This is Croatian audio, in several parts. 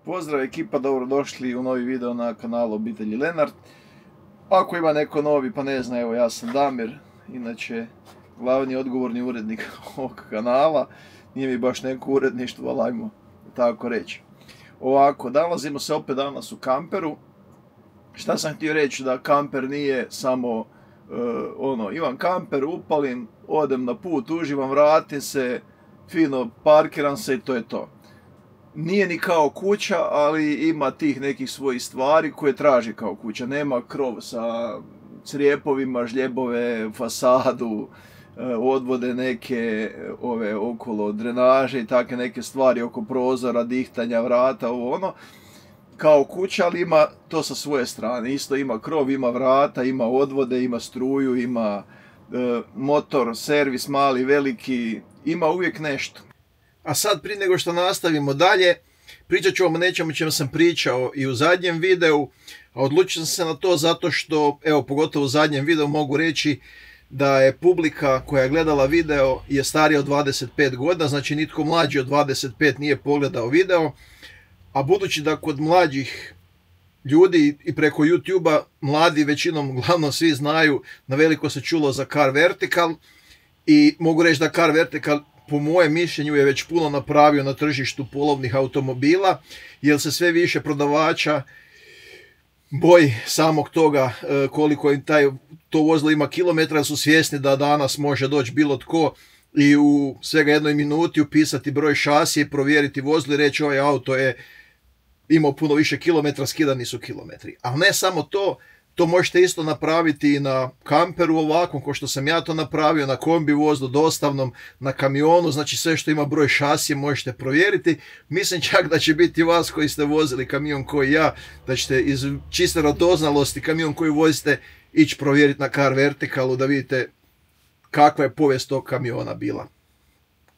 Pozdrav ekipa, dobrodošli u novi video na kanalu Obitelji Lenart. Ako ima neko novi pa ne zna, evo ja sam Damir, inače glavni odgovorni urednik ovog kanala. Nije mi baš neko uredništvo, ali ajmo tako reći. Ovako, nalazimo se opet danas u kamperu. Šta sam htio reći, da kamper nije samo imam kamper, upalim, odem na put, uživam, vratim se, fino parkiram se i to je to. Nije ni kao kuća, ali ima tih nekih svojih stvari koje traži kao kuća. Nema krov sa crijepovima, žljebove, fasadu, odvode neke okolo drenaže i takve neke stvari oko prozora, dihtanja, vrata, kao kuća, ali ima to sa svoje strane. Isto ima krov, ima vrata, ima odvode, ima struju, ima motor, servis mali, veliki, ima uvijek nešto. A sad, prije nego što nastavimo dalje, pričat ću vam o nečemu čemu sam pričao i u zadnjem videu, a odlučio sam se na to zato što, evo, pogotovo u zadnjem videu mogu reći da je publika koja je gledala video je starija od 25 godina, znači nitko mlađi od 25 nije pogledao video, a budući da kod mlađih ljudi i preko YouTube-a mladi većinom, uglavnom svi znaju, na veliko se čulo za Car Vertical i mogu reći da Car Vertical po mojem mišljenju je već puno napravio na tržištu polovnih automobila, jer se sve više prodavača boji samog toga koliko im to vozilo ima kilometra, su svjesni da danas može doći bilo tko i u svega jednoj minuti upisati broj šasije, provjeriti vozilo i reći ovaj auto je imao puno više kilometra, skidani su kilometri. Ali ne samo to, to možete isto napraviti i na kamperu ovakvom, kao što sam ja to napravio, na kombi vozilu, dostavnom, na kamionu, znači sve što ima broj šasije možete provjeriti. Mislim čak da će biti vas koji ste vozili kamion koji ja, da ćete iz čiste radoznalosti kamion koji vozite ići provjeriti na Car Verticalu da vidite kakva je povijest tog kamiona bila.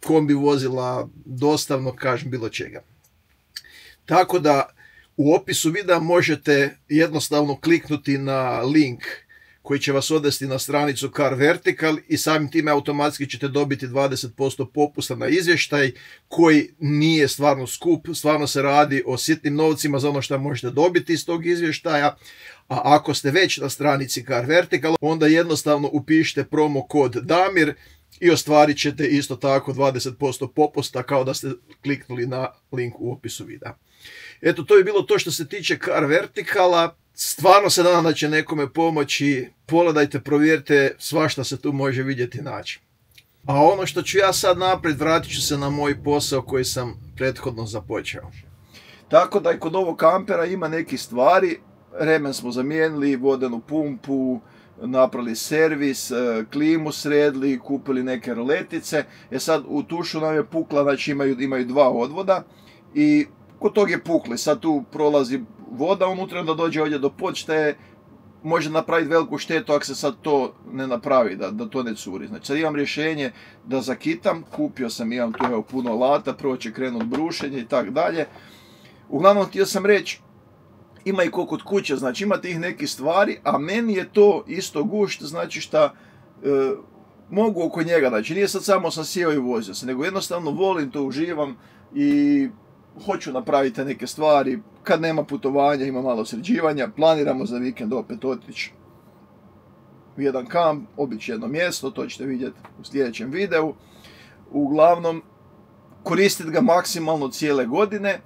Kombi vozila, dostavno, kažem, bilo čega. Tako da u opisu videa možete jednostavno kliknuti na link koji će vas odvesti na stranicu Car Vertical i samim time automatski ćete dobiti 20% popusta na izvještaj koji nije stvarno skup, stvarno se radi o sitnim novcima za ono što možete dobiti iz tog izvještaja. A ako ste već na stranici Car Vertical, onda jednostavno upišite promo kod Damir i ostvarit ćete isto tako 20% popusta kao da ste kliknuli na link u opisu videa. Eto, to je bilo to što se tiče Car Verticala. Stvarno se nadam da će nekome pomoći. Pogledajte, provjerite, svašta se tu može vidjeti i naći. A ono što ću ja sad naprijed, vratit ću se na moj posao koji sam prethodno započeo. Tako da i kod ovog kampera ima nekih stvari. Remen smo zamijenili, vodenu pumpu, napravili servis, klimu sredili, kupili neke roletice. Sad u tušu nam je pukla, znači imaju dva odvoda i kod tog je pukli, sad tu prolazi voda unutra, onda dođe ovdje do počte, može napraviti veliku štetu ako se sad to ne napravi, da to ne curi. Znači sad imam rješenje da zakitam, kupio sam, imam tu puno alata, prvo će krenuti brušenje i tako dalje. Uglavnom htio sam reći, ima i kod kuće, znači ima tih nekih stvari, a meni je to isto gušt, znači šta mogu oko njega, znači nije sad samo sam sjeo i vozio se, nego jednostavno volim to, uživam i hoću napraviti neke stvari. Kad nema putovanja, ima malo sređivanja, planiramo za vikend opet otići u jedan kamp, obići jedno mjesto, to ćete vidjeti u sljedećem videu. Uglavnom, koristiti ga maksimalno cijele godine,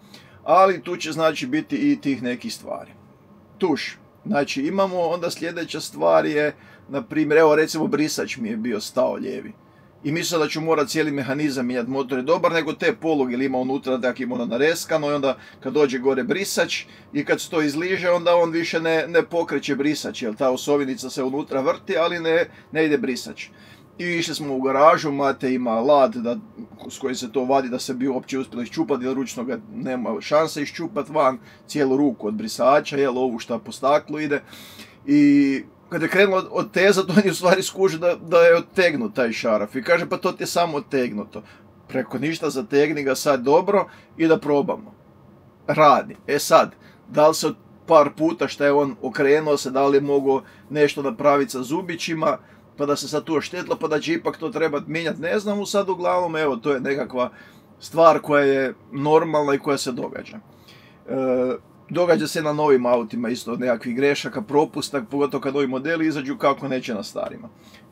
ali tu će znači biti i tih nekih stvari. Tuš, znači imamo onda sljedeća stvar je, na primjer, evo recimo brisač mi je bio stao lijevi. I mislio da ću morati cijeli mehanizam mijenjati, motor je dobar, nego te poluge ili ima unutra, dakle ima ono nareskano i onda kad dođe gore brisač i kad se to izliže, onda on više ne pokreće brisač, jer ta osovinica se unutra vrti, ali ne ide brisač. I išli smo u garažu, mate ima alat s kojim se to vadi da se bi uopće uspjelo iščupati, jer ručno ga nema šanse iščupati van, cijelu ruku od brisača, jel, ovu šta po staklu ide. I kad je krenulo otezati, on je u stvari skužio da je otegnut taj šaraf. I kaže, pa to ti je samo otegnuto. Preko ništa, zategni ga sad dobro i da probamo. Radi. Sad, da li se od par puta što je on okrenuo se, da li je mogao nešto napraviti sa zubićima, pa da se sad tu oštetilo, pa da će ipak to trebati mijenjati, ne znam, sad uglavnom, evo, to je nekakva stvar koja je normalna i koja se događa. Događa se na novim autima isto nekakvih grešaka, propusta, pogotovo kad novi modeli izađu, kako neće na starima.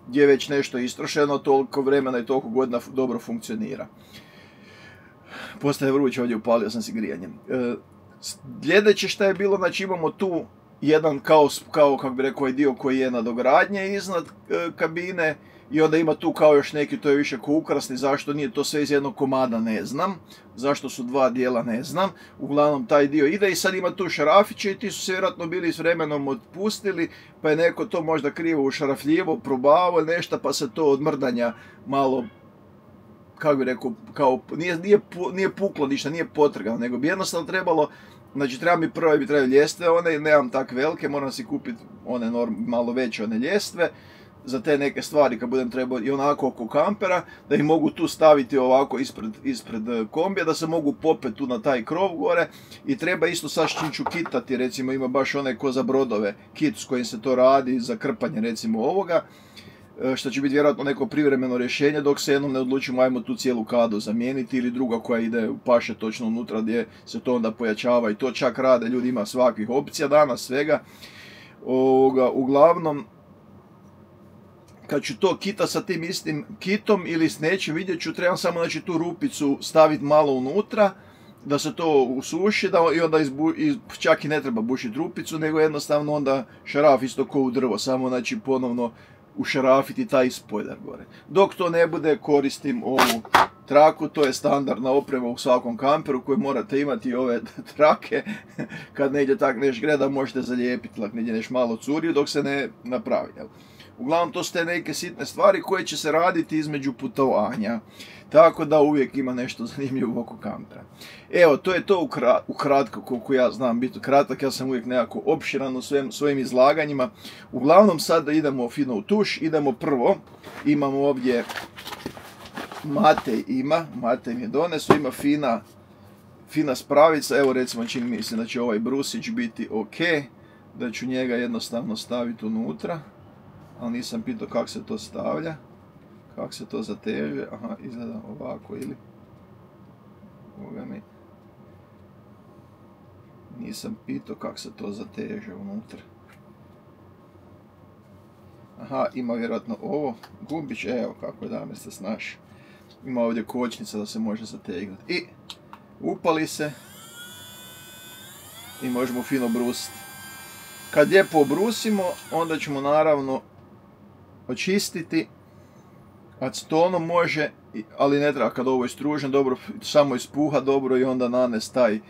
Gdje je već nešto istrošeno, toliko vremena i toliko godina dobro funkcionira. Postaje vruće, ovdje upalio sam si grijanjem. Sljedeće što je bilo, znači imamo tu jedan kao kako bi rekao, dio koji je nadogradnje iznad kabine, i onda ima tu kao još neki, to je više ko ukrasni, zašto nije to sve iz jednog komada, ne znam. Zašto su dva dijela, ne znam. Uglavnom taj dio ide i sad ima tu šarafiće i ti su se vjerojatno bili s vremenom otpustili, pa je neko to možda krivo ušarafljivo, probavao nešto, pa se to od mrdanja malo, kako bi rekao, kao, nije puklo ništa, nije potrgano, nego bi jednostavno trebalo, znači treba mi prvo ljestve, one nemam tak velike, moram si kupiti one malo veće one ljestve, za te neke stvari kad budem trebao i onako oko kampera, da ih mogu tu staviti ovako ispred kombija, da se mogu popet tu na taj krov gore, i treba isto sad s čim ću kitati, recimo ima baš onaj ko za brodove, kit s kojim se to radi za krpanje recimo ovoga, što će biti vjerojatno neko privremeno rješenje dok se jednom ne odlučimo ajmo tu cijelu kadu zamijeniti, ili druga koja ide paše točno unutra gdje se to onda pojačava, i to čak rade, ljudi, ima svakih opcija danas, svega. Uglavnom, kad ću to kita sa tim istim kitom ili s nečim, vidjet ću, trebam samo znači tu rupicu staviti malo unutra, da se to usuši, i onda čak i ne treba bušiti rupicu, nego jednostavno onda šaraf isto ko u drvo, samo znači ponovno ušarafiti taj spoiler gore. Dok to ne bude, koristim ovu traku, to je standardna oprema u svakom kamperu koju morate imati, ove trake, kad negdje tak neš greda možete zalijepiti, negdje neš malo curi dok se ne napravi. Uglavnom to su te neke sitne stvari koje će se raditi između putovanja, tako da uvijek ima nešto zanimljivo oko kampera. Evo, to je to ukratko, koliko ja znam biti kratak, ja sam uvijek nekako opširan u svojim izlaganjima. Uglavnom sada idemo fino u tuš, idemo prvo, imamo ovdje Matej mi je doneso, ima fina spravica, evo recimo čini mi se da će ovaj brusić biti ok, da ću njega jednostavno staviti unutra. Ali nisam pitao kako se to stavlja, kako se to zateže, aha, izgleda ovako ili, ovoga mi, nisam pitao kako se to zateže unutra. Aha, ima vjerojatno ovo, gumbić, evo kako je Damir se snaši, ima ovdje kočnica da se može zategnuti, i upali se i možemo fino brusiti. Kad lijepo obrusimo, onda ćemo naravno očistiti, acetonom može, ali ne treba kad ovo je stružen, dobro, samo ispuha dobro i onda nanes taj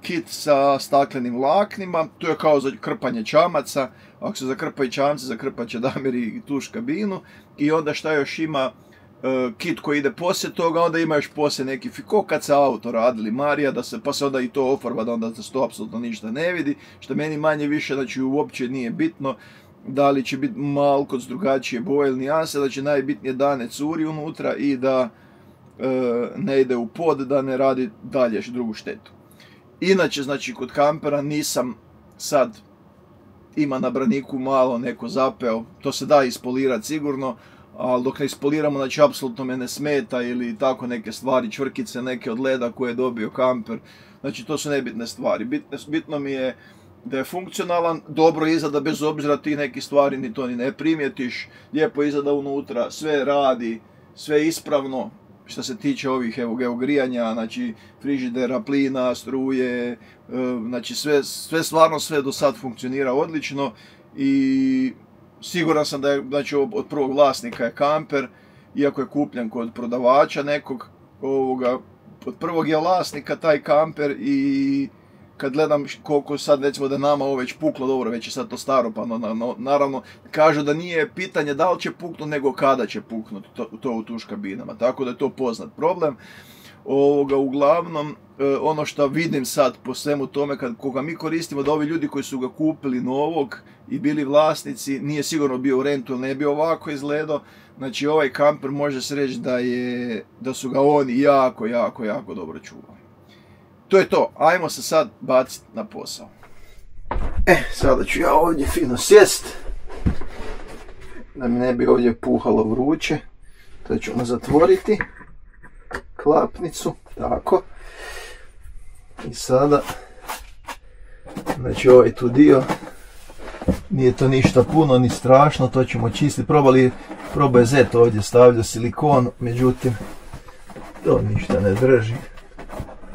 kit sa staklenim vlaknima, to je kao za krpanje čamaca, ako se zakrpaju čamci, zakrpat će Damir i tuš kabinu, i onda šta još ima, kit koji ide poslije toga, onda ima još poslije neki fiko kad se auto radili Marija, pa se onda i to ofarba, da onda se to apsolutno ništa ne vidi, što meni manje više, znači uopće nije bitno da li će biti malko drugačije boje ili nijanse, da će najbitnije da ne curi unutra i da ne ide u pod, da ne radi dalje drugu štetu. Inače, znači kod kampera nisam sad, ima na braniku malo neko zapeo, to se da ispolirati sigurno, ali dok ne ispoliramo, znači apsolutno me ne smeta ili tako neke stvari, čvrkice neke od leda koje je dobio kamper, znači to su nebitne stvari. Bitno mi je da je funkcionalan, dobro izgleda bez obzira ti neki stvari ni to ni ne primijetiš, lijepo izgleda unutra, sve radi, sve ispravno što se tiče ovih evo grijanja, znači frižidera, plina, struje, znači sve stvarno sve do sad funkcionira odlično, i siguran sam da je, znači od prvog vlasnika je kamper, iako je kupljen kod prodavača nekog, od prvog je vlasnika taj kamper, i kad gledam koliko sad, recimo da nama ovo već puklo, dobro, već je sad to staro, pa naravno kažu da nije pitanje da li će puknuti, nego kada će puknuti to u tuš kabinama, tako da je to poznat problem. Uglavnom, ono što vidim sad po svemu tome, koga mi koristimo, da ovi ljudi koji su ga kupili novog i bili vlasnici, nije sigurno bio u rentu ili ne bi ovako izgledao, znači ovaj kamper može se reći da su ga oni jako dobro čuvali. To je to, ajmo se sad baciti na posao. Sada ću ja ovdje fino sjest, da mi ne bi ovdje puhalo vruće, to ćemo zatvoriti klapnicu, tako. I sada Znači ovaj tu dio, nije to ništa puno ni strašno, to ćemo čistiti. Probao je Zet ovdje stavljao silikon, međutim to ništa ne drži.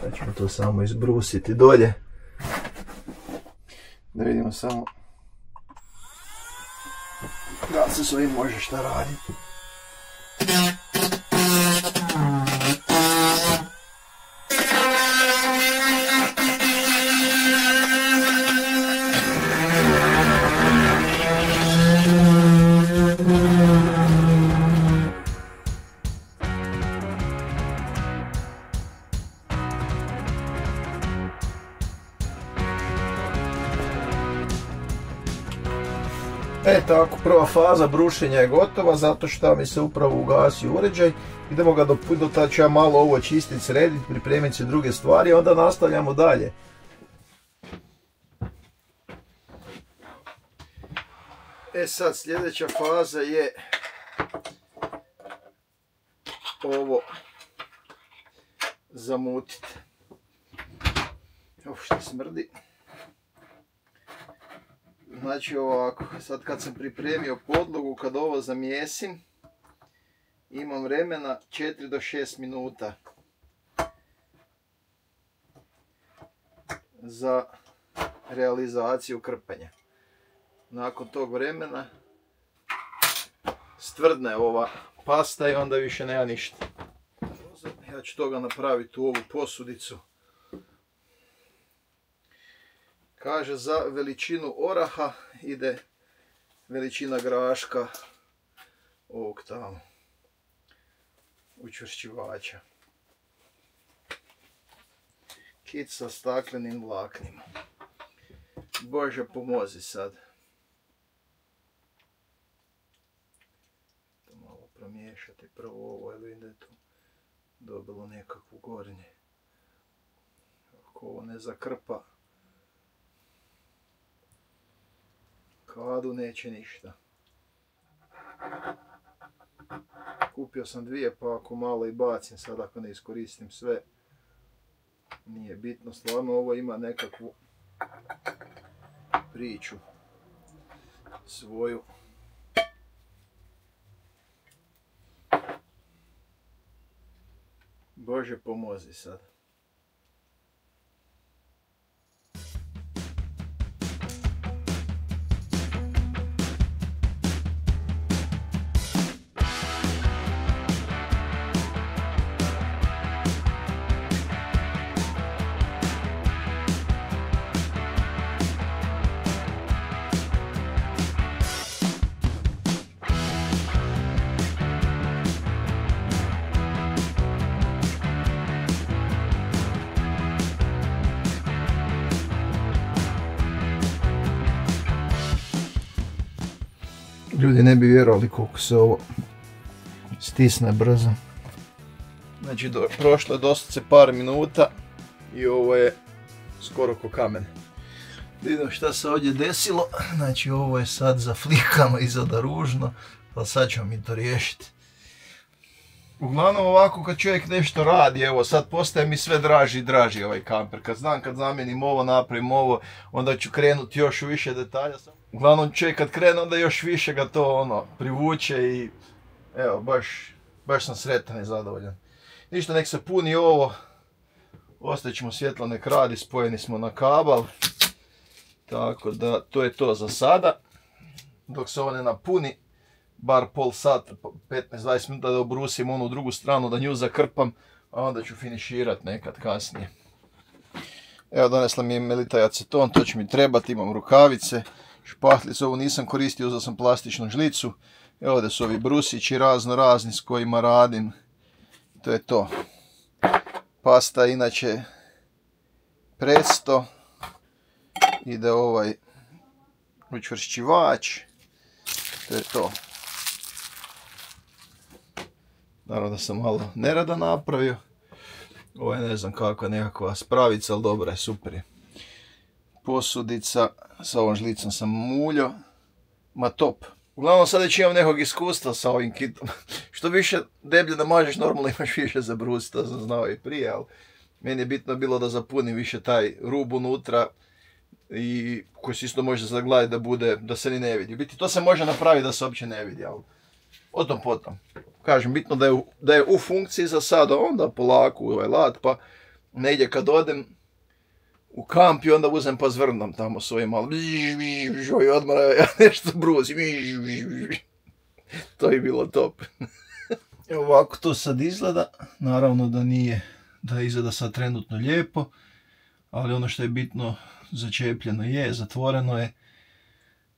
Da ćemo to samo izbrusiti dolje. Da vidimo samo da se s ovim može šta raditi. Tako, prva faza brušenja je gotova, zato što mi se upravo ugasio uređaj. Idemo ga do tada ću ja malo ovo čistiti, srediti, pripremiti se druge stvari, a onda nastavljamo dalje. Sad sljedeća faza je ovo zamutiti. Što smrdi. Znači ovako, sad kad sam pripremio podlogu, kad ovo zamijesim, imam vremena 4 do 6 minuta za realizaciju krpanja. Nakon tog vremena stvrdne ova pasta i onda više nema ništa. Ja ću toga napraviti u ovu posudicu. Kaže za veličinu oraha ide veličina graška ovog tamo učvršćivača. Kit sa staklenim vlaknima. Bože pomozi sad. To malo promiješati prvo ovo, jer vidim da je tu dobilo nekakvu gornje. Ako ovo ne zakrpa kadu, neće ništa. Kupio sam dvije, pa ako malo i bacim sad, ako ne iskoristim sve, nije bitno. Stvarno ovo ima nekakvu priču svoju. Bože pomozi sad. Ljudi ne bi vjerovali koliko se ovo stisne brzo. Znači prošlo je doslovce par minuta i ovo je skoro ko kamen. Vidimo šta se ovdje desilo. Znači ovo je sad za flikama izgleda ružno, ali sad ćemo mi to riješiti. Uglavnom ovako kad čovjek nešto radi, evo sad postaje mi sve draži i draži ovaj kamper. Kad zamijenim ovo, napravim ovo, onda ću krenuti još u više detalja. Uglavnom čovjek kad krene, onda još više ga to privuče i evo baš sam sretan i zadovoljan. Ništa, nek se puni ovo, ostavit ćemo svjetlo nek radi, spojeni smo na kabel. Tako da to je to za sada. Dok se ovo ne napuni, bar pol sata, 15-20 minuta da obrusim onu drugu stranu, da nju zakrpam, a onda ću finiširat nekad kasnije. Evo donesla mi je Melita aceton, to će mi trebati, imam rukavice, špahlice, ovu nisam koristio, uzeo sam plastičnu žlicu. Evo ovdje su ovi brusići razno razni s kojima radim. To je to. Pasta inače presto. Ide ovaj učvršćivač. To je to. Naravno da sam malo nerada napravio. Ovo je ne znam kakva nekakva spravica, ali dobra je, super je. Posudica, sa ovom žlicom sam muljio. Ma top. Uglavnom sad već imam nekog iskustva sa ovim kitom. Što više deblje da mažeš, normalno imaš više za brusiti, to sam znao i prije, ali meni je bitno bilo da zapunim više taj rub unutra. i koji se isto može zagladiti da bude, da se ni ne vidi. U biti to se može napraviti da se uopće ne vidi, ali o tom potom. Kažem, bitno da je u funkciji za sada, onda polako ovaj lat, pa negdje kad odem u kamp i onda uzem pa zvrndam tamo svoje malo i odmah ja nešto brusim. To je bilo top. Evo ovako to sad izgleda, naravno da nije, da izgleda sad trenutno lijepo, ali ono što je bitno, začepljeno je, zatvoreno je.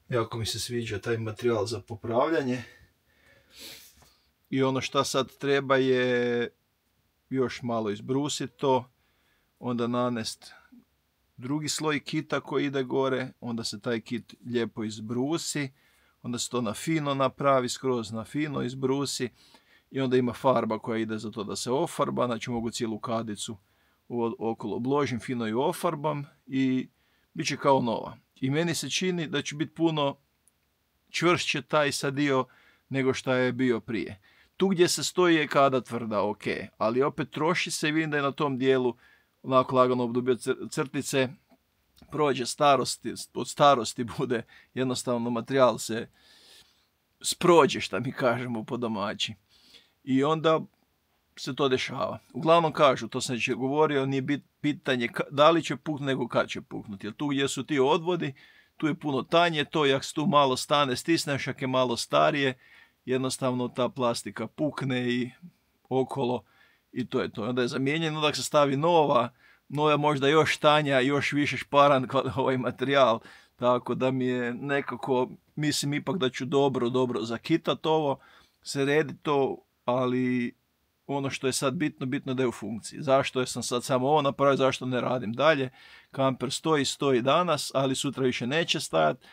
Jako mi se sviđa taj materijal za popravljanje. I ono što sad treba je još malo izbrusiti to, onda nanest drugi sloj kita koji ide gore, onda se taj kit lijepo izbrusi, onda se to na fino napravi, skroz na fino izbrusi i onda ima farba koja ide za to da se ofarba, znači mogu cijelu kadicu okolo obložim, fino ju ofarbam i bit će kao nova. I meni se čini da će biti puno čvršće taj sad dio nego što je bio prije. Tu gdje se stoji je kada tvrda, ok, ali opet troši se i vidim da je na tom dijelu onako lagano obdubio crtice, prođe starosti, od starosti bude jednostavno materijal se sprođe, šta mi kažemo po domaći. I onda se to dešava. Uglavnom kažu, to sam već govorio, nije pitanje da li će puknuti nego kad će puknuti. Jer tu gdje su ti odvodi, tu je puno tanje, to jak se tu malo stane, stisneš, jak je malo starije, jednostavno ta plastika pukne i okolo i to je to. Onda je zamijenjeno, onda se stavi nova možda još tanja, još više šparan ovaj materijal, tako da mi je nekako, mislim ipak da ću dobro zakitati ovo, srediti to, ali ono što je sad bitno da je u funkciji. Zašto sam sad samo ovo napravio, zašto ne radim dalje? Kamper stoji danas, ali sutra više neće stajati.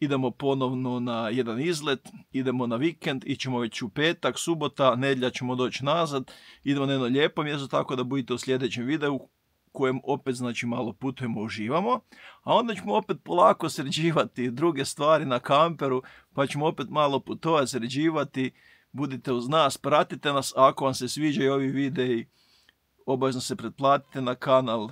Idemo ponovno na jedan izlet, idemo na vikend, ićemo već u petak, subota, nedjelja ćemo doći nazad, idemo na jedno lijepo mjesto, tako da budete u sljedećem videu kojem opet znači malo putujemo, uživamo, a onda ćemo opet polako sređivati druge stvari na kamperu, pa ćemo opet malo putovati, sređivati, budite uz nas, pratite nas, ako vam se sviđaju ovi videi, obavezno se pretplatite na kanal,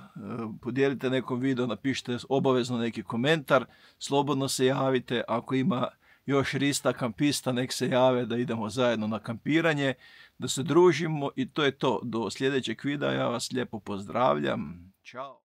podijelite nekom video, napišite obavezno neki komentar, slobodno se javite, ako ima još rista kampista, nek se jave da idemo zajedno na kampiranje, da se družimo i to je to. Do sljedećeg videa ja vas lijepo pozdravljam. Ćao!